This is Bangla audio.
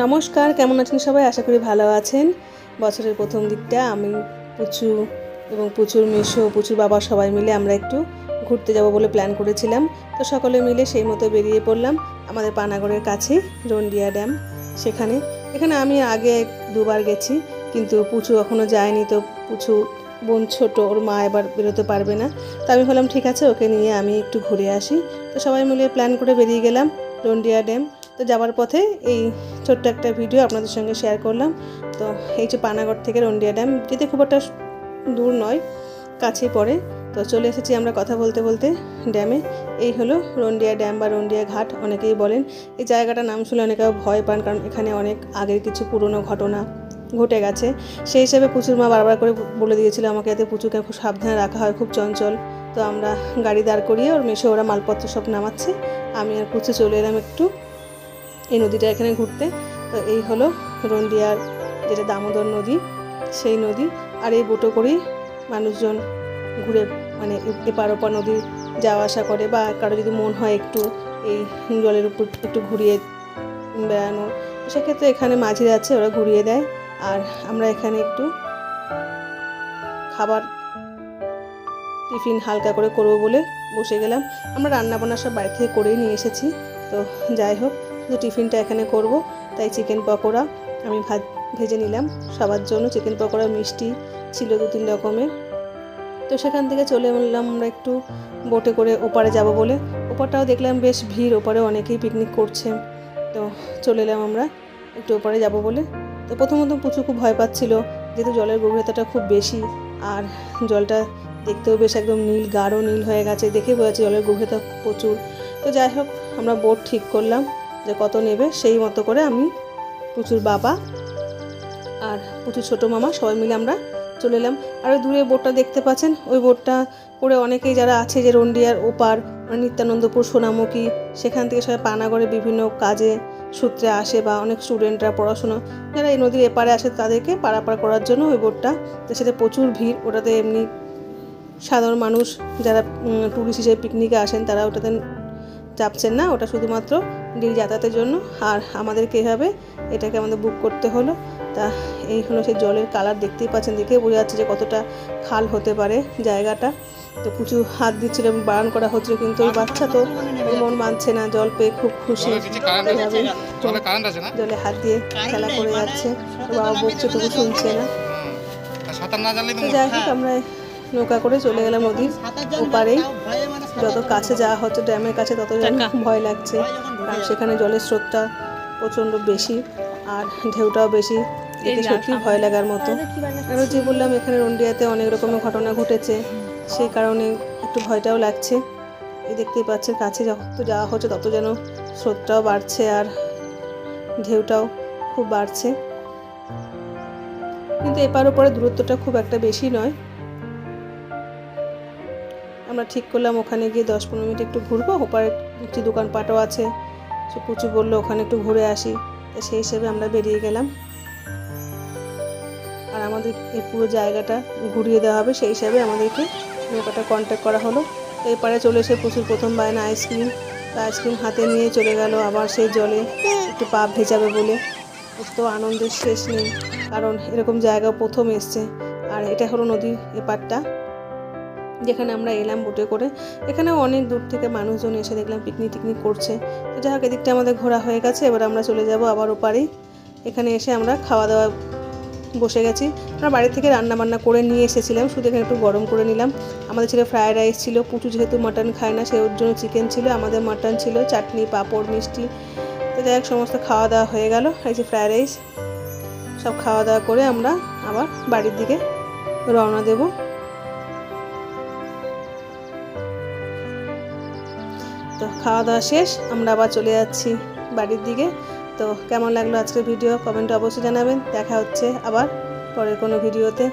নমস্কার, কেমন আছেন সবাই? আশা করি ভালো আছেন। বছরের প্রথম দিকটা আমি পুচু এবং পুচুর মেসো, পুচুর বাবা সবাই মিলে আমরা একটু ঘুরতে যাব বলে প্ল্যান করেছিলাম। তো সকলে মিলে সেই মতো বেরিয়ে পড়লাম আমাদের পানাগড়ের কাছে রন্ডিয়া ড্যাম। এখানে আমি আগে দুবার গেছি, কিন্তু পুচু এখনও যায়নি। তো পুচু বোন ছোট, ওর মা এবার বেরোতে পারবে না। তো আমি বললাম ঠিক আছে, ওকে নিয়ে আমি একটু ঘুরে আসি। তো সবাই মিলে প্ল্যান করে বেরিয়ে গেলাম রন্ডিয়া ড্যাম। তো যাওয়ার পথে এই ছোট্ট একটা ভিডিও আপনাদের সঙ্গে শেয়ার করলাম। তো এই যে পানাগড় থেকে রন্ডিয়া ড্যাম যেতে খুব একটা দূর নয়, কাছেই পড়ে। তো চলে এসেছি আমরা কথা বলতে বলতে ড্যামে। এই হলো রন্ডিয়া ড্যাম বা রন্ডিয়া ঘাট অনেকেই বলেন। এই জায়গাটার নাম শুনে অনেকে ভয় পান, কারণ এখানে অনেক আগের কিছু পুরনো ঘটনা ঘটে গেছে। সেই হিসেবে পুচুর মা বারবার করে বলে দিয়েছিল আমাকে, যাতে পুচুকে খুব সাবধানে রাখা হয়, খুব চঞ্চল। তো আমরা গাড়ি দাঁড় করিয়ে ওর মেশো ওরা মালপত্র সব নামাচ্ছে, আমি আর পুচু চলে এলাম একটু এই নদীটা এখানে ঘুরতে। তো এই হলো রন্ডিয়ার যেটা দামোদর নদী, সেই নদী। আর এই বোটে করেই মানুষজন ঘুরে মানে এপার ওপার নদী যাওয়া আসা করে, বা কারো যদি মন হয় একটু এই জলের উপর একটু ঘুরিয়ে বেড়ানো, সেক্ষেত্রে এখানে মাঝিরা আছে, ওরা ঘুরিয়ে দেয়। আর আমরা এখানে একটু খাবার টিফিন হালকা করে করবো বলে বসে গেলাম। আমরা রান্নাবান্না সব বাড়ি থেকে করেই নিয়ে এসেছি। তো যাই হোক, শুধু টিফিনটা এখানে করব, তাই চিকেন পকোড়া আমি ভেজে নিলাম সবার জন্য। চিকেন পকোড়া মিষ্টি ছিল 2-3 রকমের। তো সেখান থেকে চলে এলাম আমরা একটু বোটে করে ওপারে যাব বলে। ওপারটাও দেখলাম বেশ ভিড়, ওপারে অনেকেই পিকনিক করছে। তো চলে এলাম আমরা একটু ওপারে যাব বলে। তো প্রথমত পুচু খুব ভয় পাচ্ছিল, যেহেতু জলের গভীরতাটা খুব বেশি, আর জলটা দেখতেও বেশ একদম নীল, গাঢ় নীল হয়ে গেছে, দেখে বোঝা যাচ্ছে জলের গভীরতা প্রচুর। তো যাই হোক, আমরা বোট ঠিক করলাম যে কত নেবে, সেই মতো করে আমি, পুচুর বাবা আর পুচুর ছোটো মামা সবাই মিলে আমরা চলে এলাম। আর ওই দূরে বোটটা দেখতে পাচ্ছেন, ওই বোটটা করে অনেকেই যারা আছে যে রন্ডিয়ার ওপার নিত্যানন্দপুর, সোনামুখী, সেখান থেকে সবাই পানাগড়ে বিভিন্ন কাজে সূত্রে আসে, বা অনেক স্টুডেন্টরা পড়াশোনা যারা এই নদীর এপারে আসে তাদেরকে পারাপার করার জন্য ওই বোটটা। তো সেটা প্রচুর ভিড়, ওটাতে এমনি সাধারণ মানুষ যারা টুরিস্ট হিসেবে পিকনিকে আসেন তারা ওটাতে চাপছেন না, ওটা শুধুমাত্র ডেলি যাতায়াতের জন্য। আর আমাদেরকে এভাবে এটাকে আমাদের বুক করতে হলো। তা এই হলো সেই জলের কালার, দেখতেই পাচ্ছেন, দেখে বোঝা যাচ্ছে যে কতটা খাল হতে পারে জায়গাটা। তো প্রচুর হাত দিচ্ছিল, বারণ করা হচ্ছিল, কিন্তু ওই বাচ্চা তো মন মানছে না, জল পেয়ে খুব খুশি, এভাবে জলে হাত দিয়ে খেলা করে যাচ্ছে। বাবা বকছে, তবু শুনছে না। তো যাই হোক, আমরা নৌকা করে চলে গেলাম নদীর ওপারেই। যত কাছে যাওয়া হচ্ছে ড্যামের কাছে, তত যেন ভয় লাগছে, কারণ সেখানে জলের স্রোতটা প্রচণ্ড বেশি আর ঢেউটাও বেশি, দেখে সত্যি ভয় লাগার মতো। আর যে বললাম, এখানে রন্ডিয়াতে অনেক রকমের ঘটনা ঘটেছে, সেই কারণে একটু ভয়টাও লাগছে। এই দেখতেই পাচ্ছেন, কাছে যত যাওয়া হচ্ছে তত যেন স্রোতটাও বাড়ছে আর ঢেউটাও খুব বাড়ছে। কিন্তু এপার ওপারে দূরত্বটা খুব একটা বেশি নয়। আমরা ঠিক করলাম ওখানে গিয়ে 10-15 মিনিট একটু ঘুরবো, ওপারে একটি দোকানপাটও আছে, সে পুচু বললো ওখানে একটু ঘুরে আসি। তো সেই হিসেবে আমরা বেরিয়ে গেলাম, আর আমাদের এই পুরো জায়গাটা ঘুরিয়ে দেওয়া হবে, সেই হিসাবে আমাদেরকে নৌকাটা কন্ট্যাক্ট করা হলো। তো এপারে চলে এসে প্রচুর প্রথম বায়না আইসক্রিম, আইসক্রিম হাতে নিয়ে চলে গেল আবার সেই জলে একটু পা ভেজাবে বলে। তো আনন্দের শেষ নেই, কারণ এরকম জায়গা প্রথম এসছে। আর এটা হলো নদীর এপারটা যেখানে আমরা এলাম বোটে করে। এখানেও অনেক দূর থেকে মানুষজন এসে দেখলাম পিকনিক করছে। তো যাই হোক, এদিকটা আমাদের ঘোরা হয়ে গেছে, এবার আমরা চলে যাব আবার ওপারেই। এখানে এসে আমরা খাওয়া দাওয়া বসে গেছি। আমরা বাড়ি থেকে রান্নাবান্না করে নিয়ে এসেছিলাম, শুধু এখানে একটু গরম করে নিলাম। আমাদের ছিল ফ্রায়েড রাইস ছিল, পুচু যেহেতু মাটন খায় না, সেই ওর জন্য চিকেন ছিল, আমাদের মাটন ছিল, চাটনি, পাঁপড়, মিষ্টি। তো যাই হোক, সমস্ত খাওয়া দাওয়া হয়ে গেল। এই যে ফ্রায়েড রাইস, সব খাওয়া দাওয়া করে আমরা আবার বাড়ির দিকে রওনা দেব। তো খাওয়া দাওয়া শেষ, আমরা আবার চলে যাচ্ছি বাড়ির দিকে। তো কেমন লাগলো আজকের ভিডিও কমেন্টে অবশ্যই জানাবেন। দেখা হচ্ছে আবার পরের কোনো ভিডিওতে।